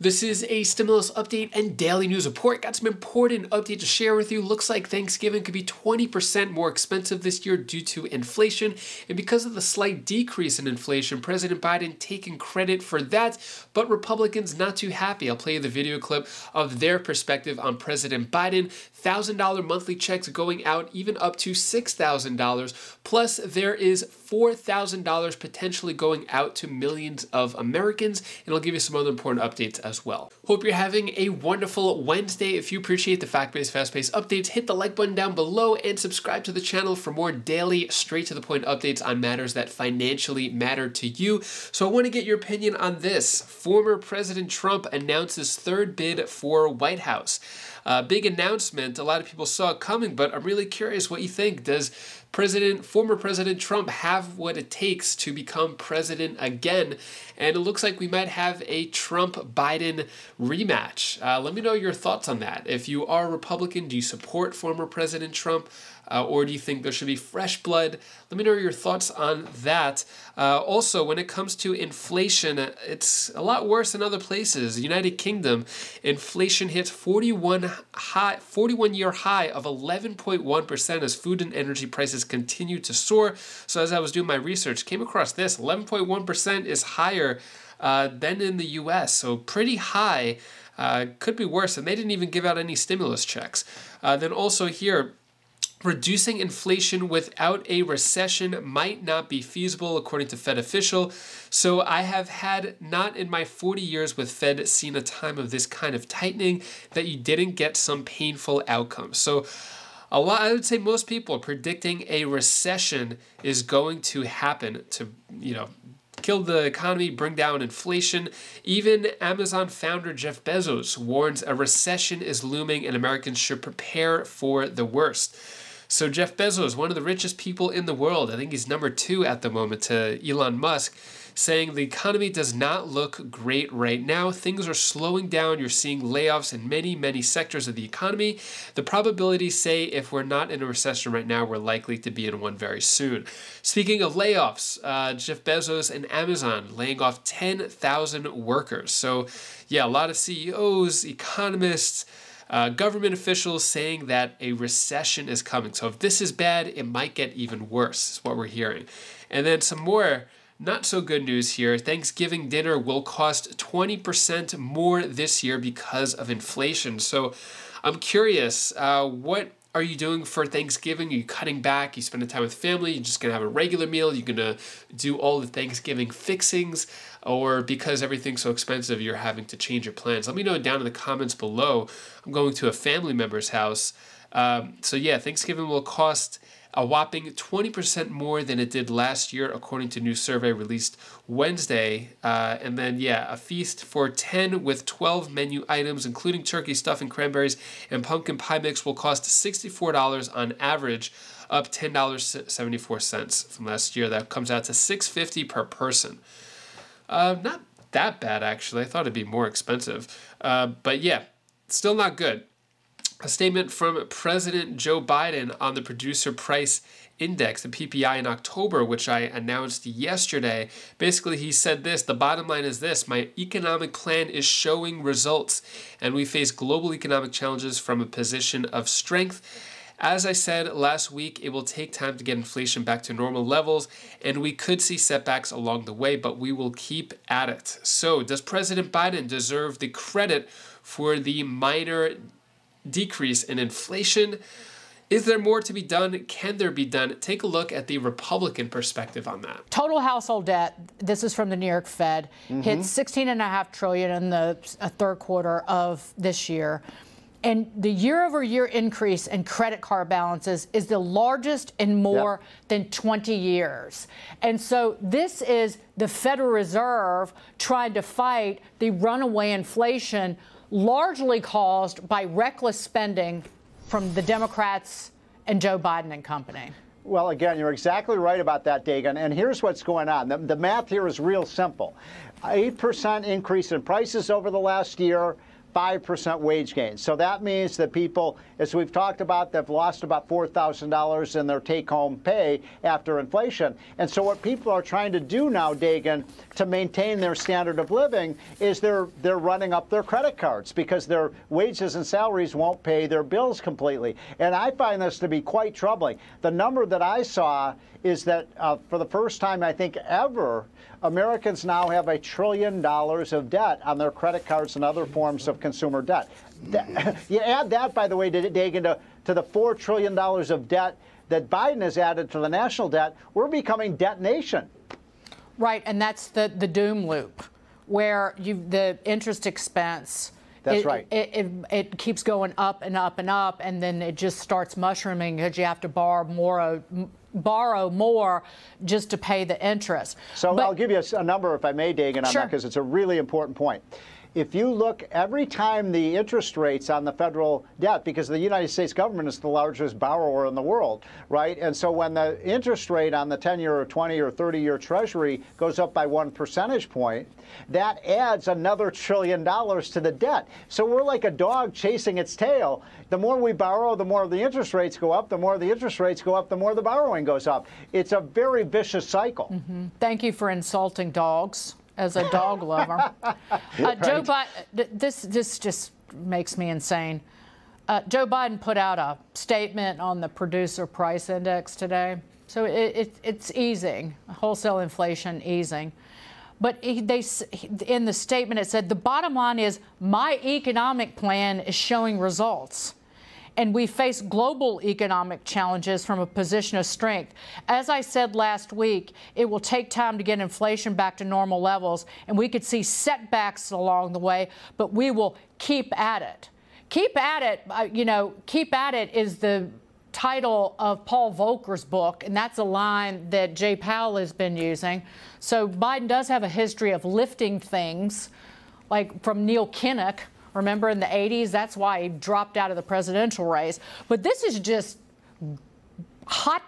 This is a stimulus update and daily news report. Got some important update to share with you. Looks like Thanksgiving could be 20% more expensive this year due to inflation. And because of the slight decrease in inflation, President Biden taking credit for that, but Republicans not too happy. I'll play you the video clip of their perspective on President Biden. $1,000 monthly checks going out even up to $6,000. Plus, there is $4,000 potentially going out to millions of Americans. And I'll give you some other important updates as well. Hope you're having a wonderful Wednesday. If you appreciate the fact-based, fast-paced updates, hit the like button down below and subscribe to the channel for more daily, straight-to-the-point updates on matters that financially matter to you. So I want to get your opinion on this. Former President Trump announces third bid for White House. Big announcement. A lot of people saw it coming, but I'm really curious what you think. Does former President Trump have what it takes to become president again? And it looks like we might have a Trump-Biden rematch. Let me know your thoughts on that. If you are a Republican, do you support former President Trump? Or do you think there should be fresh blood? Let me know your thoughts on that. Also, when it comes to inflation, it's a lot worse in other places. United Kingdom, inflation hits 41-year high of 11.1% as food and energy prices continue to soar. So as I was doing my research, came across this. 11.1% is higher than in the US, so pretty high. Could be worse, and they didn't even give out any stimulus checks. Then also here, reducing inflation without a recession might not be feasible, according to Fed official. So I have had, not in my 40 years with Fed, seen a time of this kind of tightening that you didn't get some painful outcomes. So I would say most people are predicting a recession is going to happen to, kill the economy, bring down inflation. Even Amazon founder Jeff Bezos warns a recession is looming and Americans should prepare for the worst. So Jeff Bezos, one of the richest people in the world, I think he's number 2 at the moment to Elon Musk, saying the economy does not look great right now. Things are slowing down. You're seeing layoffs in many, many sectors of the economy. The probabilities say if we're not in a recession right now, we're likely to be in one very soon. Speaking of layoffs, Jeff Bezos and Amazon laying off 10,000 workers. So yeah, a lot of CEOs, economists, government officials saying that a recession is coming. So if this is bad, it might get even worse, is what we're hearing. And then some more not so good news here. Thanksgiving dinner will cost 20% more this year because of inflation. So I'm curious, what are you doing for Thanksgiving? Are you cutting back? Are you spending time with family? You're just going to have a regular meal? You're going to do all the Thanksgiving fixings? Or because everything's so expensive, you're having to change your plans? Let me know down in the comments below. I'm going to a family member's house. So yeah, Thanksgiving will cost a whopping 20% more than it did last year, according to a new survey released Wednesday. And then, yeah, a feast for 10 with 12 menu items, including turkey, stuffing, cranberries, and pumpkin pie mix will cost $64 on average, up $10.74 from last year. That comes out to $6.50 per person. Not that bad, actually. I thought it'd be more expensive. But yeah, still not good. A statement from President Joe Biden on the Producer Price Index, the PPI in October, which I announced yesterday. Basically, he said this: the bottom line is this: my economic plan is showing results, and we face global economic challenges from a position of strength. As I said last week, it will take time to get inflation back to normal levels, and we could see setbacks along the way, but we will keep at it. So, does President Biden deserve the credit for the minor decrease in inflation? Is there more to be done? Can there be done? Take a look at the Republican perspective on that. Total household debt, this is from the New York Fed, hit $16.5 trillion in the third quarter of this year. And the year-over-year increase in credit card balances is the largest in more than 20 years. And so this is the Federal Reserve trying to fight the runaway inflation, largely caused by reckless spending from the Democrats and Joe Biden and company. Well, again, you're exactly right about that, Dagan. And here's what's going on. The math here is real simple. 8% increase in prices over the last year, 5% wage gains. So that means that people, as we've talked about, they've lost about $4,000 in their take-home pay after inflation. And so what people are trying to do now, Dagan, to maintain their standard of living is they're running up their credit cards because their wages and salaries won't pay their bills completely. And I find this to be quite troubling. The number that I saw is that for the first time, I think, ever, Americans now have $1 trillion of debt on their credit cards and other forms of consumer debt. You add that, by the way, Dagan, to the $4 trillion of debt that Biden has added to the national debt, we're becoming debt nation. Right, and that's the doom loop, where the interest expense, that's right. It keeps going up and up and up, and then it just starts mushrooming because you have to borrow more just to pay the interest. So I'll give you a number, if I may, Dagan, on that, because it's a really important point. If you look, every time the interest rates on the federal debt, because the United States government is the largest borrower in the world, right? And so when the interest rate on the 10-year or 20 or 30-year Treasury goes up by 1 percentage point, that adds another $1 trillion to the debt. So we're like a dog chasing its tail. The more we borrow, the more the interest rates go up. The more the interest rates go up, the more the borrowing goes up. It's a very vicious cycle. Mm-hmm. Thank you for insulting dogs. As a dog lover. Joe Biden, this just makes me insane. Joe Biden put out a statement on the producer price index today. So it's easing, wholesale inflation easing. But in the statement it said, the bottom line is my economic plan is showing results. And we face global economic challenges from a position of strength. As I said last week, it will take time to get inflation back to normal levels, and we could see setbacks along the way, but we will keep at it. Keep at it, keep at it is the title of Paul Volcker's book, and that's a line that Jay Powell has been using. So Biden does have a history of lifting things, like from Neil Kinnock. Remember in the 80s? That's why he dropped out of the presidential race. But this is just hot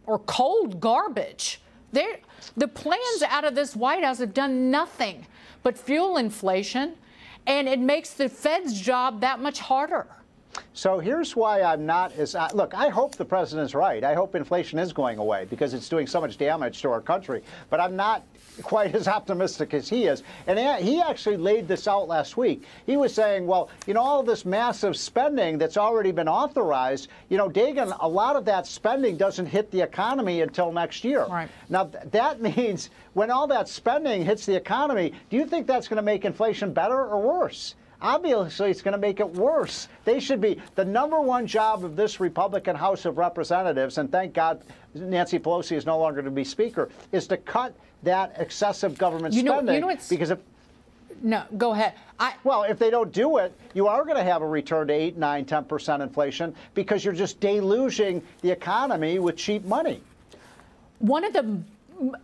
or cold garbage. The plans out of this White House have done nothing but fuel inflation, and it makes the Fed's job that much harder. So here's why I'm not as look, I hope the president's right. I hope inflation is going away because it's doing so much damage to our country. But I'm not quite as optimistic as he is. And he actually laid this out last week. He was saying, well, all this massive spending that's already been authorized, Dagan, a lot of that spending doesn't hit the economy until next year. Right. Now, that means when all that spending hits the economy, do you think that's going to make inflation better or worse? Obviously, it's going to make it worse. They should be the #1 job of this Republican House of Representatives, and thank God Nancy Pelosi is no longer to be Speaker, is to cut that excessive government spending. Because no, go ahead. Well, if they don't do it, you are going to have a return to 8, 9, 10% inflation because you're just deluging the economy with cheap money. One of the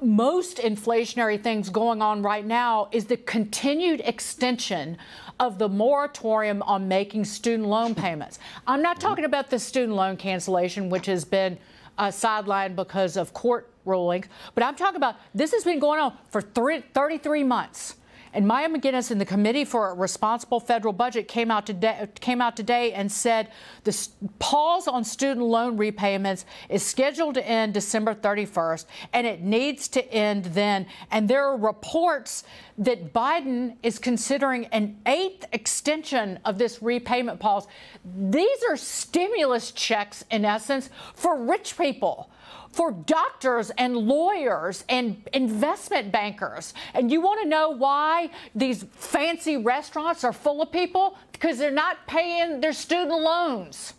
most inflationary things going on right now is the continued extension of the moratorium on making student loan payments. I'm not talking about the student loan cancellation, which has been sidelined because of court rulings, but I'm talking about this has been going on for 33 months. And Maya McGinnis in the Committee for a Responsible Federal Budget came out today and said the pause on student loan repayments is scheduled to end December 31st, and it needs to end then. And there are reports that Biden is considering an 8th extension of this repayment pause. These are stimulus checks, in essence, for rich people, for doctors and lawyers and investment bankers. And you want to know why these fancy restaurants are full of people? Because they're not paying their student loans.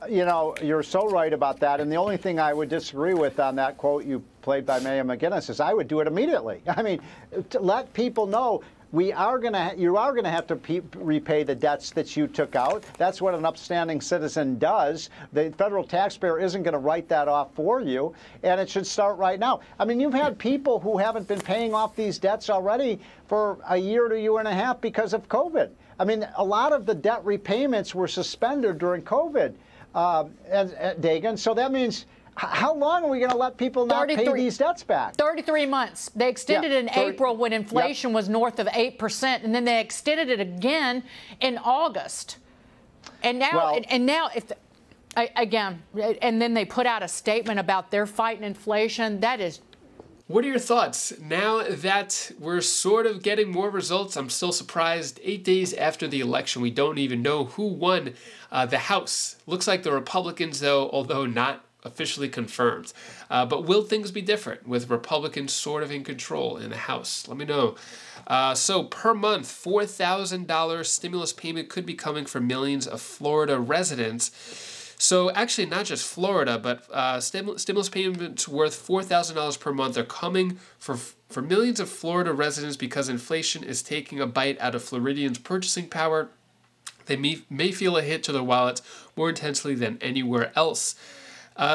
You're so right about that. And the only thing I would disagree with on that quote you played by Maya McGinnis is I would do it immediately. I mean, to let people know you are going to have to repay the debts that you took out. That's what an upstanding citizen does. The federal taxpayer isn't going to write that off for you, and it should start right now. I mean, you've had people who haven't been paying off these debts already for a year to a year and a half because of COVID. I mean, a lot of the debt repayments were suspended during COVID, and Dagan. So that means How long are we going to let people not pay these debts back? 33 months. They extended it in April when inflation was north of 8%, and then they extended it again in August. And now, and then they put out a statement about their fighting inflation. That is. What are your thoughts? Now that we're sort of getting more results, I'm still surprised. 8 days after the election, we don't even know who won the House. Looks like the Republicans, though, although not officially confirmed. But will things be different with Republicans sort of in control in the House? Let me know. So per month, $4,000 stimulus payment could be coming for millions of Florida residents. So actually not just Florida, but stimulus payments worth $4,000 per month are coming for millions of Florida residents because inflation is taking a bite out of Floridians' purchasing power. They may feel a hit to their wallets more intensely than anywhere else.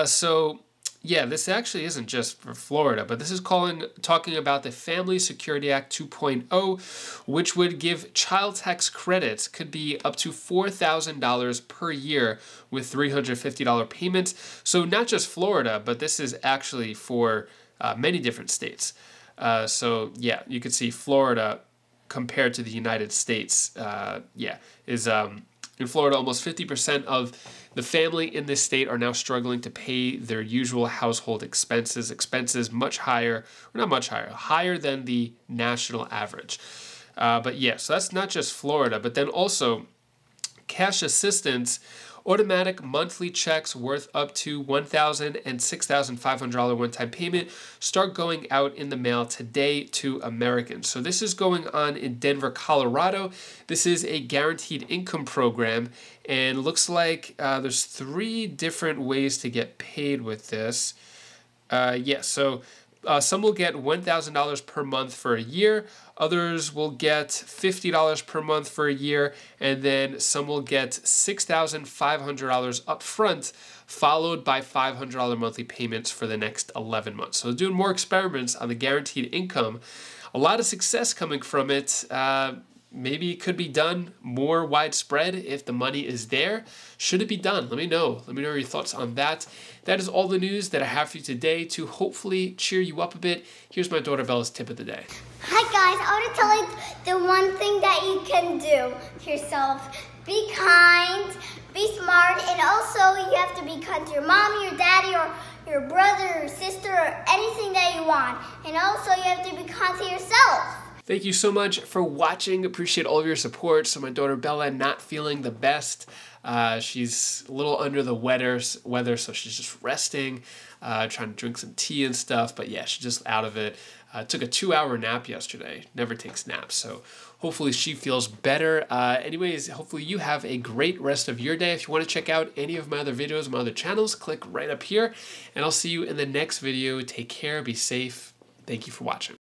So yeah, this actually isn't just for Florida, but this is talking about the Family Security Act 2.0, which would give child tax credits, could be up to $4,000 per year with $350 payments. So not just Florida, but this is actually for many different states. So yeah, you could see Florida compared to the United States, in Florida, almost 50% of the family in this state are now struggling to pay their usual household expenses. Expenses much higher, or not much higher, higher than the national average. But yeah, so that's not just Florida, but then also cash assistance, automatic monthly checks worth up to $1,000 and $6,500 one-time payment start going out in the mail today to Americans. So this is going on in Denver, Colorado. This is a guaranteed income program, and looks like there's 3 different ways to get paid with this. Some will get $1,000 per month for a year. Others will get $50 per month for a year. And then some will get $6,500 up front, followed by $500 monthly payments for the next 11 months. So doing more experiments on the guaranteed income. A lot of success coming from it. Maybe it could be done more widespread if the money is there. Should it be done? Let me know. Let me know your thoughts on that. That is all the news that I have for you today to hopefully cheer you up a bit. Here's my daughter Bella's tip of the day. Hi guys, I want to tell you the one thing that you can do to yourself. Be kind, be smart, and also you have to be kind to your mom, your daddy, or your brother, or sister, or anything that you want. And also you have to be kind to yourself. Thank you so much for watching. Appreciate all of your support. So my daughter Bella not feeling the best. She's a little under the weather, so she's just resting, trying to drink some tea and stuff. But yeah, she's just out of it. Took a 2-hour nap yesterday. Never takes naps, so hopefully she feels better. Anyways, hopefully you have a great rest of your day. If you want to check out any of my other videos, my other channels, click right up here. And I'll see you in the next video. Take care. Be safe. Thank you for watching.